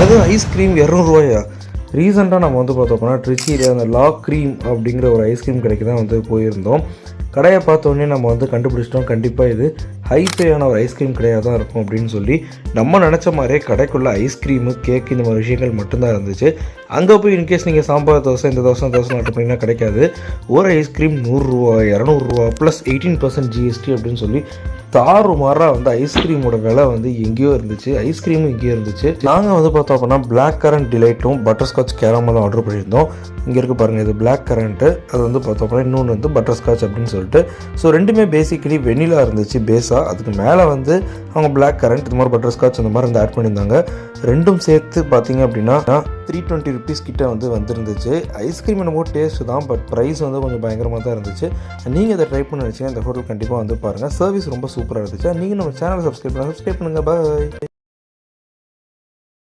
அது ஐஸ்கிரீம் ₹200. ரீசெண்டாக நம்ம வந்து பார்த்தோம்னா ட்ரிச்சியில் அந்த லாக் க்ரீம் அப்படிங்கிற ஒரு ஐஸ்கிரீம் கடைக்கு தான் வந்து போயிருந்தோம். கடையை பார்த்தோன்னே நம்ம வந்து கண்டுபிடிச்சிட்டோம், கண்டிப்பாக இது ஹைஃபையான ஒரு ஐஸ்கிரீம் கடையாக தான் இருக்கும் அப்படின்னு சொல்லி. நம்ம நினச்ச மாதிரியே கடைக்குள்ளே ஐஸ்கிரீமு, கேக்கு இந்த மாதிரி விஷயங்கள் மட்டும்தான் இருந்துச்சு. அங்கே போய் இன்கேஸ் நீங்கள் சாம்பார் தோசை, இந்த தோசை ஆர்டர் பண்ணிங்கன்னா கிடைக்காது. ஒரு ஐஸ்கிரீம் ₹100, ₹200 ப்ளஸ் 18% GST அப்படின்னு சொல்லி தாறுமாறாக வந்து ஐஸ்கிரீமோட விலை வந்து எங்கேயோ இருந்துச்சு. ஐஸ்கிரீமும் எங்கேயோ இருந்துச்சு. நாங்கள் வந்து பார்த்தோம் அப்படின்னா பிளாக் கரண்ட் டிலைட்டும் பட்டர்ஸ்காட்ச் கேரமலும் ஆர்டர் பண்ணியிருந்தோம். இங்கே இருக்குது பாருங்கள், இது பிளாக் கரண்ட்டு, அது வந்து பார்த்தோம் அப்படின்னா இன்னொன்று வந்து பட்டர்ஸ்காட்ச் அப்படின்னு சொல்லிட்டு. ஸோ ரெண்டுமே பேசிக்கலி வெனிலா இருந்துச்சு பேஸாக. அதுக்கு மேலே வந்து அவங்க பிளாக் கரண்ட் இந்த மாதிரி பட்டர்ஸ்காட்ச் அந்த மாதிரி வந்து ஆட் பண்ணியிருந்தாங்க. ரெண்டும் சேர்த்து பார்த்தீங்க அப்படின்னா ₹320 கிட்ட வந்து வந்துருந்துச்சு. ஐஸ்கிரீம் என்னமோ டேஸ்ட்டு தான், பட் ப்ரைஸ் வந்து கொஞ்சம் பயங்கரமாக தான் இருந்துச்சு. நீங்கள் இதை ட்ரை பண்ணி நினச்சிங்கன்னா இந்த ஹோட்டல் கண்டிப்பாக வந்து பாருங்கள். சர்வீஸ் ரொம்ப சூப்பராக இருந்துச்சு. நீங்கள் நம்ம சேனலை சப்ஸ்கிரைப் பண்ணுங்கள். பாய்.